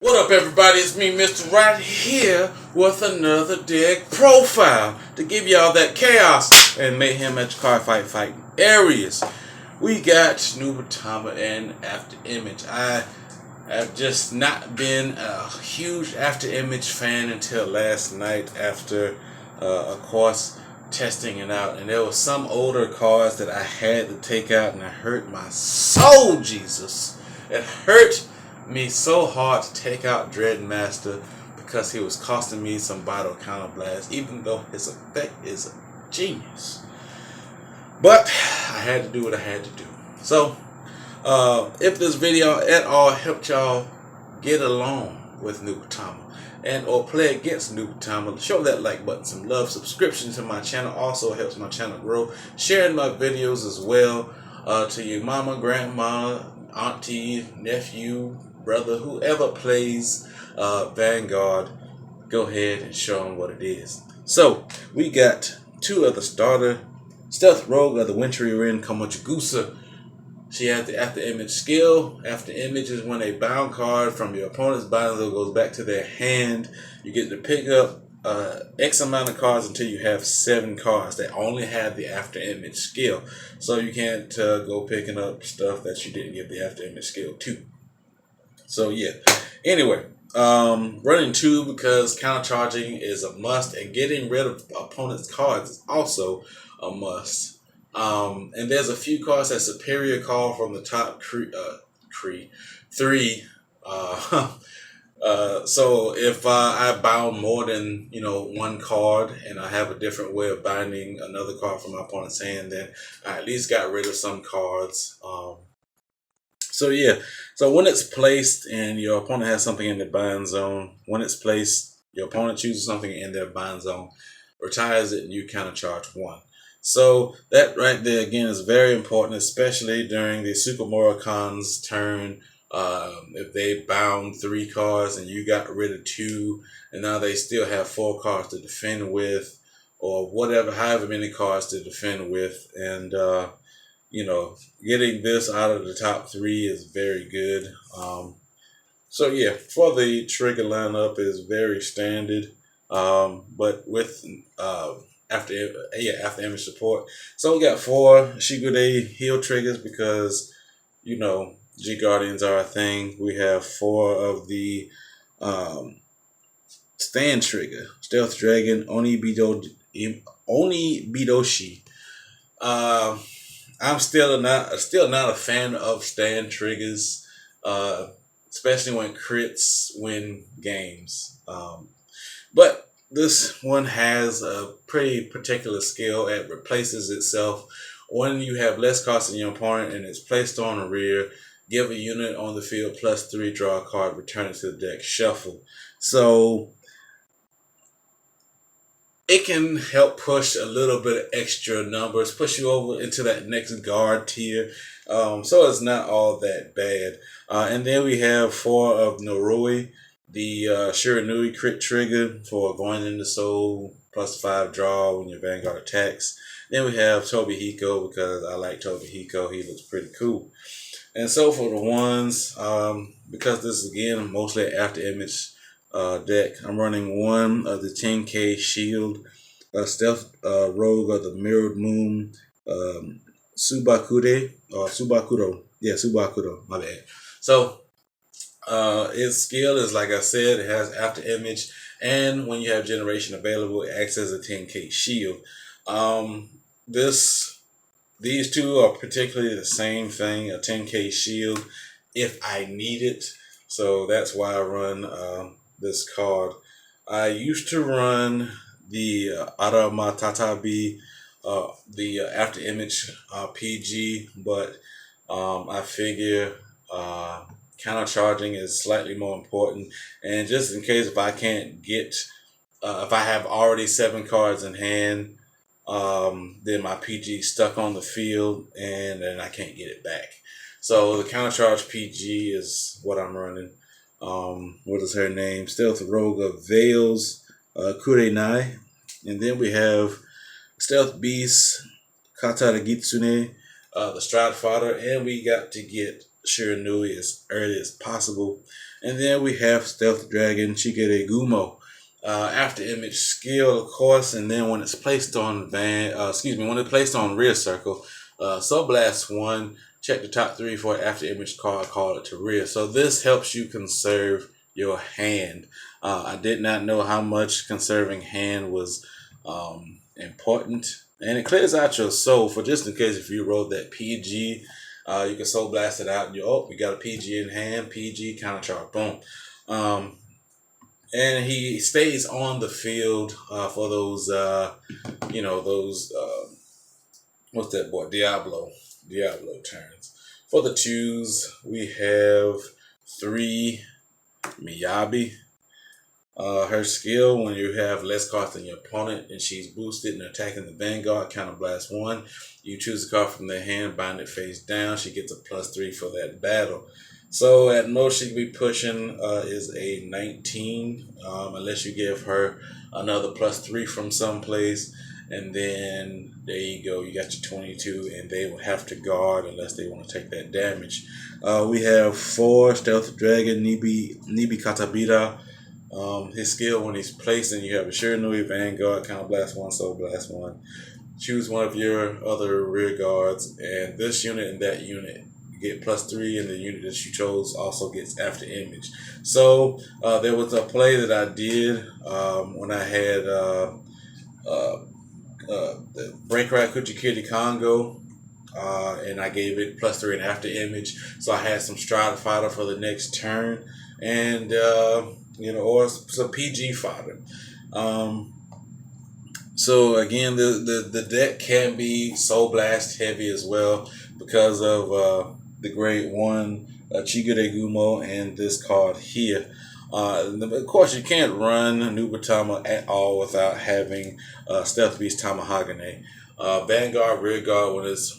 What up, everybody? It's me, Mr. Right here with another deck profile to give y'all that chaos and mayhem at your card fighting areas. We got Nubatama and Afterimage. I have just not been a huge Afterimage fan until last night after, of course, testing it out. And there were some older cards that I had to take out, and it hurt my soul, Jesus. It hurt me so hard to take out Dreadmaster because he was costing me some Vital Counterblast, even though his effect is a genius. But I had to do what I had to do. So, if this video at all helped y'all get along with Nubatama and or play against Nubatama, show that like button some love. Subscription to my channel also helps my channel grow. Sharing my videos as well to your mama, grandma, auntie, nephew, brother, whoever plays Vanguard, go ahead and show them what it is. So we got two of the starter Stealth Rogue of the Wintry Rin Komochigusa. She has the Afterimage skill. Afterimage is when a bound card from your opponent's bind goes back to their hand. You get to pick up X amount of cards until you have 7 cards that only have the Afterimage skill. So you can't go picking up stuff that you didn't give the Afterimage skill to. So yeah. Anyway, running 2 because countercharging is a must, and getting rid of opponent's cards is also a must. And there's a few cards that superior call from the top 3. So if I bound more than one card, and I have a different way of binding another card from my opponent's hand, then I at least got rid of some cards. So yeah, so when it's placed and your opponent has something in the bind zone, when it's placed, your opponent chooses something in their bind zone, retires it, and you countercharge 1. So that right there again is very important, especially during the Super Morokan's turn. If they bound 3 cards and you got rid of 2, and now they still have 4 cards to defend with, or whatever, however many cards to defend with, and getting this out of the top 3 is very good. So yeah, for the trigger lineup is very standard, but with Afterimage support. So we got 4 Shigude heal triggers because G Guardians are a thing. We have 4 of the stand trigger, Stealth Dragon, Onibidoshi. I'm still not a fan of stand triggers, especially when crits win games. But this one has a pretty particular skill. It replaces itself when you have less cost than your opponent and it's placed on the rear. Give a unit on the field +3, draw a card, return it to the deck, shuffle. So it can help push a little bit of extra numbers, push you over into that next guard tier. So it's not all that bad. And then we have 4 of Noroi, the Shiranui crit trigger for going into soul, +5 draw when your Vanguard attacks. Then we have Tobihiko because I like Tobihiko. He looks pretty cool. And so for the ones, because this is again mostly an Afterimage deck, I'm running 1 of the 10k shield, Stealth Rogue of the Mirrored Moon, Subakure, or Subakuro. Yeah, Subakuro, my bad. So its skill is, like I said, it has Afterimage, and when you have generation available, it acts as a 10k shield. These 2 are particularly the same thing, a 10k shield if I need it. So that's why I run this card. I used to run the Aramatatabi, the Afterimage PG, but I figure countercharging is slightly more important. And just in case if I can't get, if I have already 7 cards in hand, then my PG stuck on the field and then I can't get it back. So the countercharge PG is what I'm running. What is her name? Stealth Rogue of Veils, Kurenai. And then we have Stealth Beast, Katara Gitsune, the Stride Fodder, and we got to get Shiranui as early as possible. And then we have Stealth Dragon Chikere Gumo. After image skill, of course, and then when it's placed on when it's placed on rear circle, Soul Blast 1, check the top 3 for an after image card, call it to rear. So this helps you conserve your hand. I did not know how much conserving hand was important, and it clears out your soul for just in case if you rolled that PG, you can Soul Blast it out and you got a PG in hand, PG counter charge, boom. And he stays on the field for those, what's that boy? Diablo turns. For the 2s, we have 3 Miyabi. Her skill, when you have less cards than your opponent and she's boosted and attacking the Vanguard, counter blast 1. You choose a card from their hand, bind it face down. She gets a +3 for that battle. So at most she can be pushing is a 19, unless you give her another +3 from someplace. And then there you go, you got your 22, and they will have to guard unless they want to take that damage. We have 4 Stealth Dragon Nibi Katabira. His skill, when he's placed and you have a Shiranui, Vanguard, Counter Blast 1, Soul Blast 1. Choose one of your other rear guards, and this unit and that unit get +3, and the unit that you chose also gets after image. So there was a play that I did when I had the Break Ride Kuchikiri Congo, and I gave it +3 and after image. So I had some Strider fodder for the next turn, and or some PG fodder. So again, the deck can be Soul Blast heavy as well because of the grade 1 Chigure Gumo and this card here. Of course, you can't run Nubatama at all without having Stealth Beast Tamahagane. Vanguard, rear guard,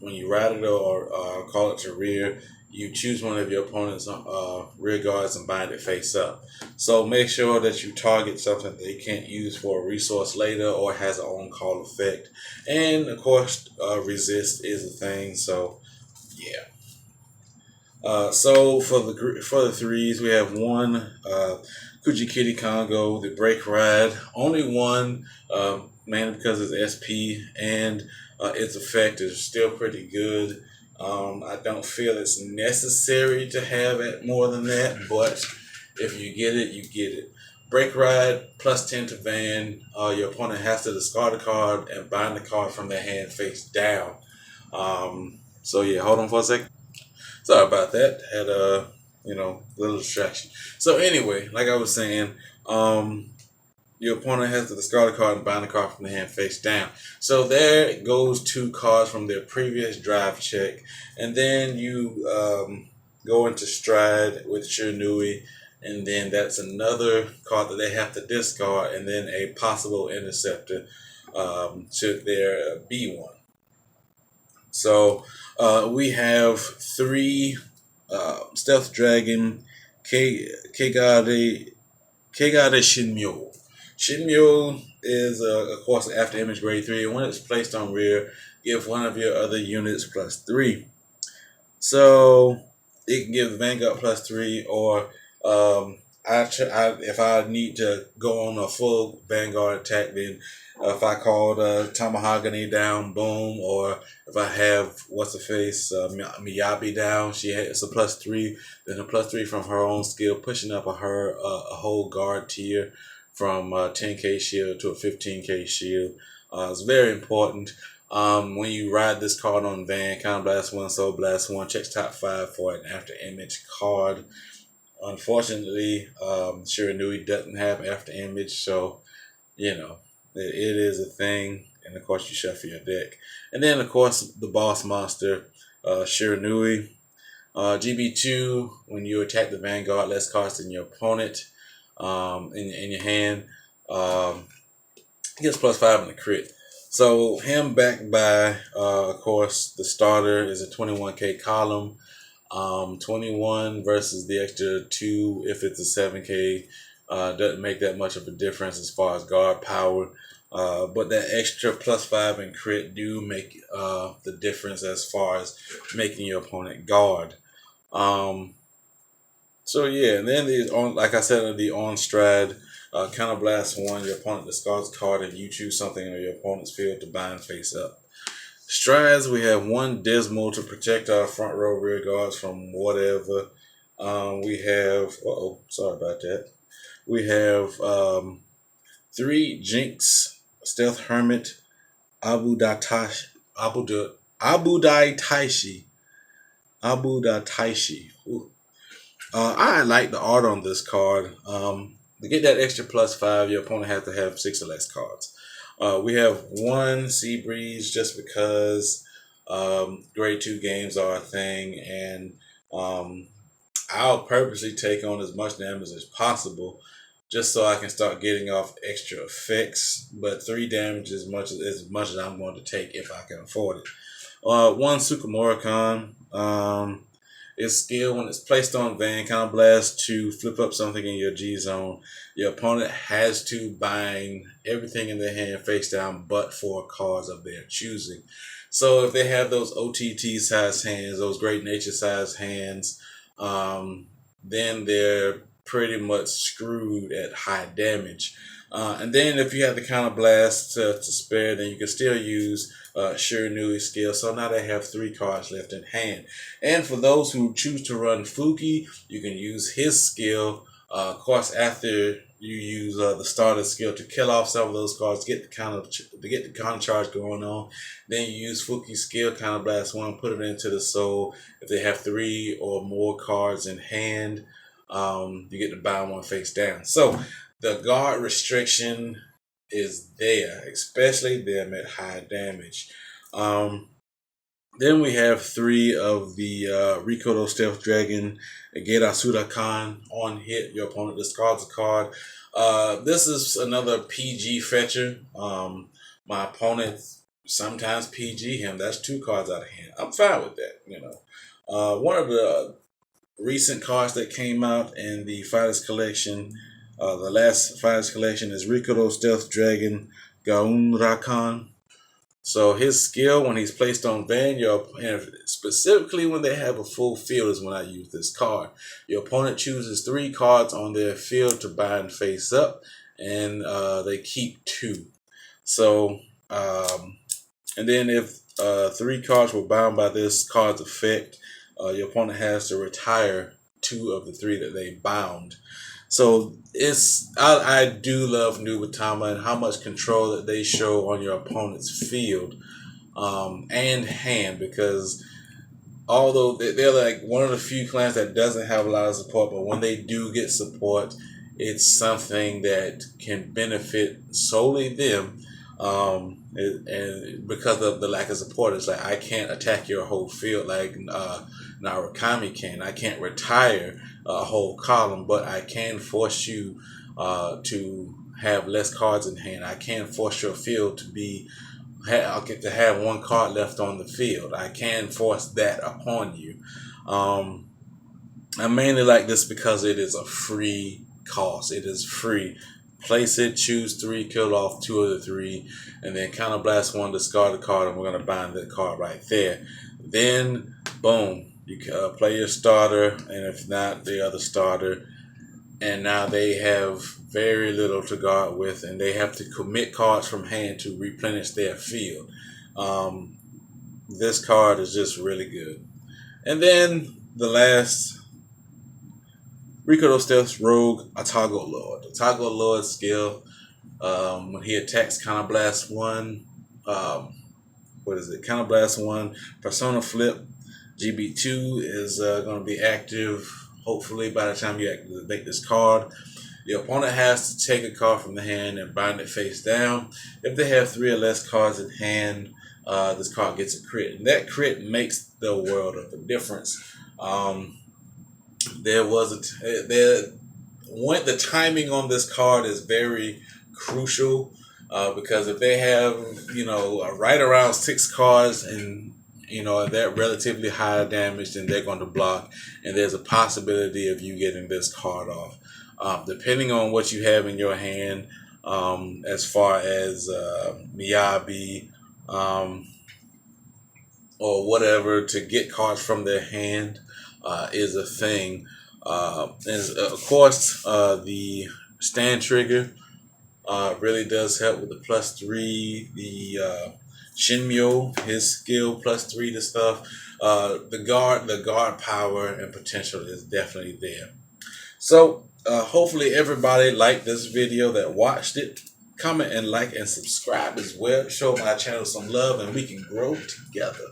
when you ride it or call it to rear, you choose one of your opponent's rear guards and bind it face up. So make sure that you target something they can't use for a resource later or has an on call effect. And of course, resist is a thing. So yeah. So for the 3s, we have 1 Kuchikiri Congo, the Break Ride. Only 1, mainly because it's SP, and its effect is still pretty good. I don't feel it's necessary to have it more than that, but if you get it, you get it. Break Ride, +10 to Van. Your opponent has to discard a card and bind the card from their hand face down. So yeah, hold on for a second. Sorry about that. Had a little distraction. So anyway, like I was saying, your opponent has to discard a card and bind the card from the hand face down. So there goes 2 cards from their previous drive check, and then you go into stride with Shiranui, and then that's another card that they have to discard, and then a possible interceptor should there be one. So we have 3 Stealth Dragon Kegade Shinmyo. Shinmyo is, of course, after image grade 3. When it's placed on rear, give one of your other units +3. So it can give the Vanguard +3, or if I need to go on a full Vanguard attack, then if I called Tamahagane down, boom, or if I have Miyabi down, she has a +3, then a +3 from her own skill, pushing up a whole guard tier from 10k shield to a 15k shield. It's very important. When you ride this card on Van, Counter Blast 1, Soul Blast 1, checks top 5 for an after image card. Unfortunately, Shiranui doesn't have after image, so it is a thing. And of course, you shuffle your deck. And then, of course, the boss monster, Shiranui. GB2, when you attack the Vanguard, less cards than your opponent in your hand, gets +5 in the crit. So him backed by, of course, the starter is a 21k column. 21 versus the extra 2 if it's a 7k doesn't make that much of a difference as far as guard power, but that extra +5 in crit do make the difference as far as making your opponent guard. Um, so yeah, and then the on, like I said, the on strad counterblast one. Your opponent discards a card, and you choose something on your opponent's field to bind face up. Strides, we have one Dismal to protect our front row rear guards from whatever. We have, sorry about that. We have three Jinx, Stealth Hermit, Abu Datashi, Abu Dai Taishi, Abu Dai Taishi. I like the art on this card. To get that extra +5, your opponent has to have 6 or less cards. We have one Sea Breeze just because grade 2 games are a thing, and I'll purposely take on as much damage as possible just so I can start getting off extra effects. But 3 damage is as much as I'm going to take if I can afford it. One Sukamurakan. Its skill, when it's placed on Van, counterblast to flip up something in your G zone. Your opponent has to bind everything in their hand face down but 4 cards of their choosing. So if they have those OTT size hands, those great nature size hands, then they're pretty much screwed at high damage. And then if you have the counterblast to spare, then you can still use Shiranui skill. So now they have 3 cards left in hand. And for those who choose to run Fuki, you can use his skill. Of course, after you use the starter skill to kill off some of those cards, get the counter charge going on. Then you use Fuki's skill, counterblast 1, put it into the soul. If they have 3 or more cards in hand, you get to bind 1 face down. So the guard restriction is there, especially them at high damage. Then we have 3 of the Rikodo Stealth Dragon, Geda Surakan. On hit, your opponent discards a card. This is another PG fetcher. My opponent sometimes PG him. That's 2 cards out of hand. I'm fine with that, one of the recent cards that came out in the Fighters Collection, the last Fighters Collection, is Rikodo Stealth Dragon Gaunrakan. So his skill, when he's placed on Van, and specifically when they have a full field, is when I use this card. Your opponent chooses 3 cards on their field to bind face up, and they keep 2. So, and then if 3 cards were bound by this card's effect, your opponent has to retire 2 of the 3 that they bound. So I do love Nubatama and how much control that they show on your opponent's field and hand, because although they're like one of the few clans that doesn't have a lot of support, but when they do get support, it's something that can benefit solely them. And because of the lack of support, it's like I can't attack your whole field like Narukami can. I can't retire a whole column, but I can force you to have less cards in hand. I can force your field to be. I'll get to have 1 card left on the field. I can force that upon you. I mainly like this because it is a free cost. It is free. Place it, choose 3, kill off 2 of the 3, and then counterblast 1, discard a card, and we're going to bind that card right there. Then, boom, you can play your starter, and if not, the other starter. And now they have very little to guard with, and they have to commit cards from hand to replenish their field. This card is just really good. And then the last, Rikodo Stealth Rogue, Atago Lord. Atago Lord's skill, when he attacks, counterblast 1, counterblast 1, Persona Flip, GB2 is going to be active, hopefully by the time you activate this card. Your opponent has to take a card from the hand and bind it face down. If they have 3 or less cards in hand, this card gets a crit. And that crit makes the world of a difference. The timing on this card is very crucial because if they have right around 6 cards and they're relatively high damage, then they're going to block, and there's a possibility of you getting this card off. Depending on what you have in your hand, as far as Miyabi or whatever to get cards from their hand. is a thing. And of course, the stand trigger really does help with the +3. The Shinmyo, his skill +3 to stuff. The guard power and potential is definitely there. So hopefully everybody liked this video that watched it. Comment and like and subscribe as well. Show my channel some love and we can grow together.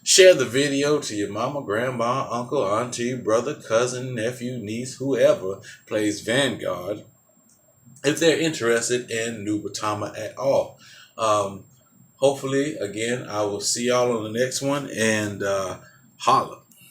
Share the video to your mama, grandma, uncle, auntie, brother, cousin, nephew, niece, whoever plays Vanguard, if they're interested in Nubatama at all. Hopefully, again, I will see y'all on the next one, and holla.